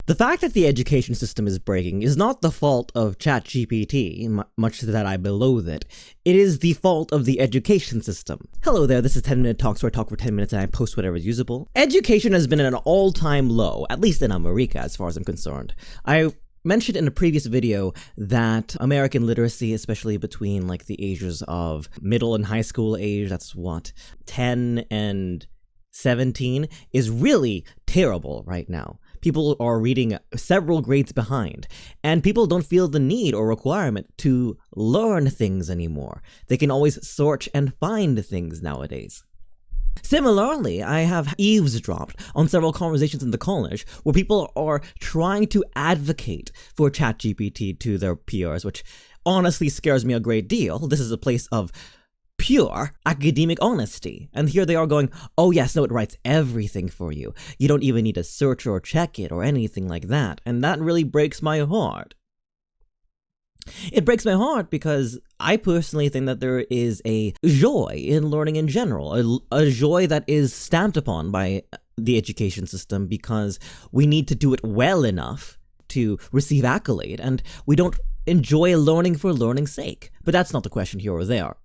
The fact that the education system is breaking is not the fault of ChatGPT, much that I loathe it. It is the fault of the education system. Hello there, this is 10 Minute Talks, where I talk for 10 minutes and I post whatever is usable. Education has been at an all-time low, at least in America as far as I'm concerned. I mentioned in a previous video that American literacy, especially between like the ages of middle and high school age, that's what, 10 and 17, is really terrible right now. People are reading several grades behind, and people don't feel the need or requirement to learn things anymore. They can always search and find things nowadays. Similarly, I have eavesdropped on several conversations in the college where people are trying to advocate for ChatGPT to their peers, which honestly scares me a great deal. This is a place of pure academic honesty. And here they are going, oh yes, no, it writes everything for you. You don't even need to search or check it or anything like that. And that really breaks my heart. It breaks my heart because I personally think that there is a joy in learning in general, a joy that is stamped upon by the education system because we need to do it well enough to receive accolade, and we don't enjoy learning for learning's sake. But that's not the question here or there.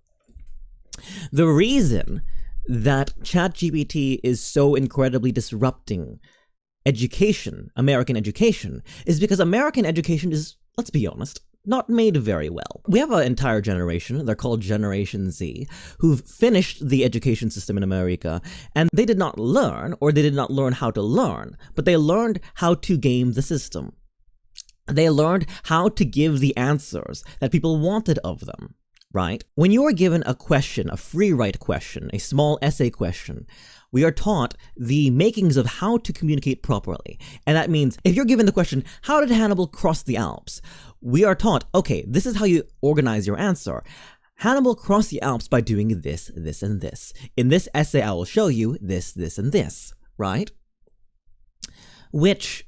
The reason that ChatGPT is so incredibly disrupting education, American education, is because American education is, let's be honest, not made very well. We have an entire generation, they're called Generation Z, who've finished the education system in America, and they did not learn, or they did not learn how to learn, but they learned how to game the system. They learned how to give the answers that people wanted of them. Right? When you are given a question, a free write question, a small essay question, we are taught the makings of how to communicate properly. And that means if you're given the question, how did Hannibal cross the Alps? We are taught, okay, this is how you organize your answer. Hannibal crossed the Alps by doing this, this, and this. In this essay, I will show you this, this, and this, right? Which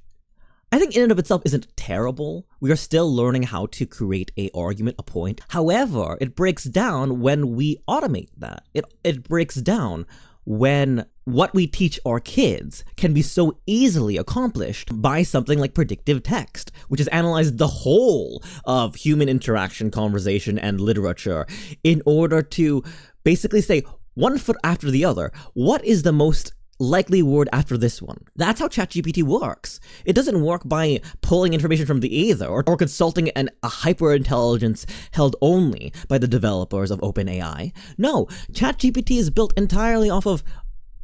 I think in and of itself isn't terrible. We are still learning how to create an argument, a point. However, it breaks down when we automate that. It breaks down when what we teach our kids can be so easily accomplished by something like predictive text, which has analyzed the whole of human interaction, conversation, and literature in order to basically say, one foot after the other, what is the most likely word after this one. That's how ChatGPT works. It doesn't work by pulling information from the ether or consulting a hyper-intelligence held only by the developers of OpenAI. No, ChatGPT is built entirely off of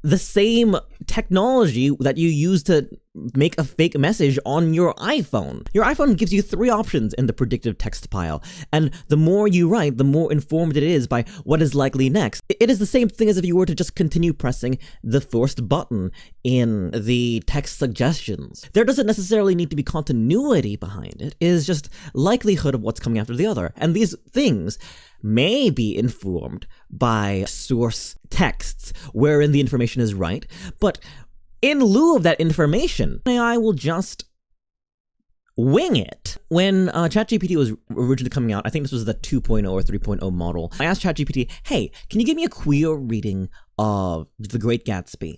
the same technology that you use to make a fake message on your iPhone. Your iPhone gives you 3 options in the predictive text pile, and the more you write, the more informed it is by what is likely next. It is the same thing as if you were to just continue pressing the first button in the text suggestions. There doesn't necessarily need to be continuity behind it. It is just likelihood of what's coming after the other. And these things may be informed by source texts wherein the information is right, but in lieu of that information, AI will just wing it. When ChatGPT was originally coming out, I think this was the 2.0 or 3.0 model, I asked ChatGPT, hey, can you give me a queer reading of The Great Gatsby?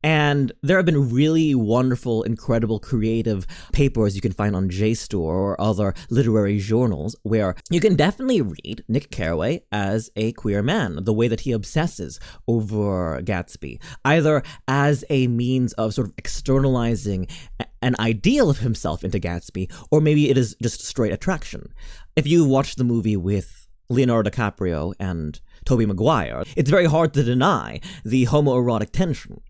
And there have been really wonderful, incredible, creative papers you can find on JSTOR or other literary journals where you can definitely read Nick Carraway as a queer man, the way that he obsesses over Gatsby, either as a means of sort of externalizing an ideal of himself into Gatsby, or maybe it is just straight attraction. If you watch the movie with Leonardo DiCaprio and Tobey Maguire, it's very hard to deny the homoerotic tension.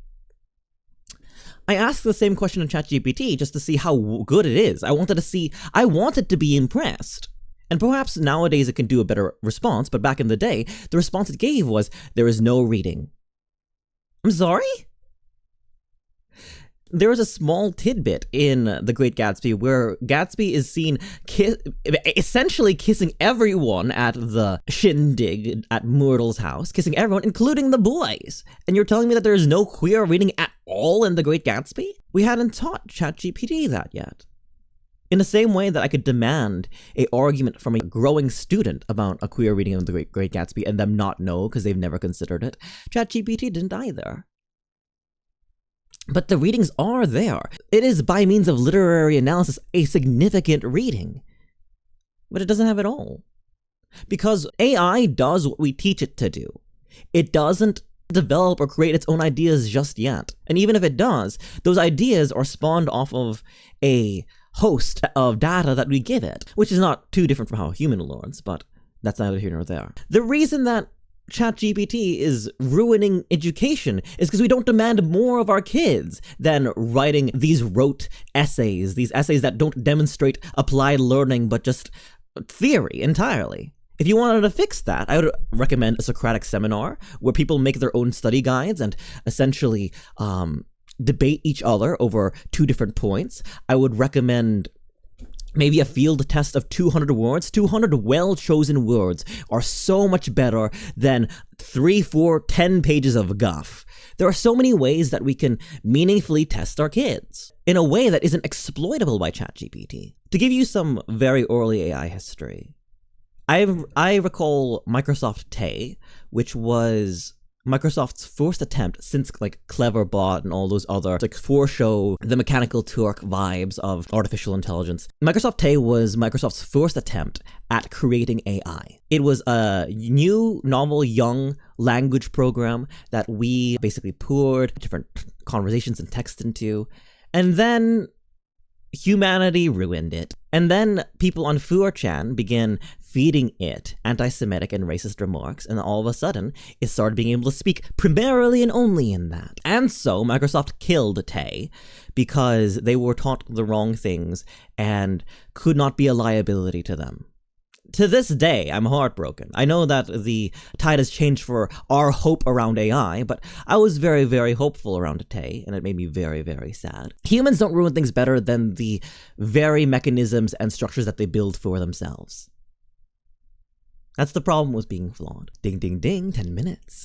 I asked the same question in ChatGPT just to see how good it is. I wanted to be impressed. And perhaps nowadays it can do a better response, but back in the day, the response it gave was, there is no reading. I'm sorry? There is a small tidbit in The Great Gatsby where Gatsby is seen essentially kissing everyone at the shindig at Myrtle's house, kissing everyone, including the boys. And you're telling me that there is no queer reading at all in The Great Gatsby? We hadn't taught ChatGPT that yet. In the same way that I could demand an argument from a growing student about a queer reading of The Great Gatsby and them not know because they've never considered it, ChatGPT didn't either. But the readings are there. It is, by means of literary analysis, a significant reading. But it doesn't have it all. Because AI does what we teach it to do. It doesn't develop or create its own ideas just yet. And even if it does, those ideas are spawned off of a host of data that we give it, which is not too different from how a human learns, but that's neither here nor there. The reason that ChatGPT is ruining education is because we don't demand more of our kids than writing these rote essays, these essays that don't demonstrate applied learning but just theory entirely. If you wanted to fix that, I would recommend a Socratic seminar where people make their own study guides and essentially debate each other over 2 different points. I would recommend maybe a field test of 200 words. 200 well-chosen words are so much better than 3, 4, 10 pages of guff. There are so many ways that we can meaningfully test our kids in a way that isn't exploitable by ChatGPT. To give you some very early AI history, I recall Microsoft Tay, which was Microsoft's first attempt since like Cleverbot and all those other like foreshow the Mechanical Turk vibes of artificial intelligence. Microsoft Tay was Microsoft's first attempt at creating AI. It was a new, novel, young language program that we basically poured different conversations and text into, and then humanity ruined it. And then people on 4chan began feeding it anti-Semitic and racist remarks, and all of a sudden, it started being able to speak primarily and only in that. And so Microsoft killed Tay because they were taught the wrong things and could not be a liability to them. To this day, I'm heartbroken. I know that the tide has changed for our hope around AI, but I was very, very hopeful around Tay, and it made me very, very sad. Humans don't ruin things better than the very mechanisms and structures that they build for themselves. That's the problem with being flawed. Ding, ding, ding, 10 minutes.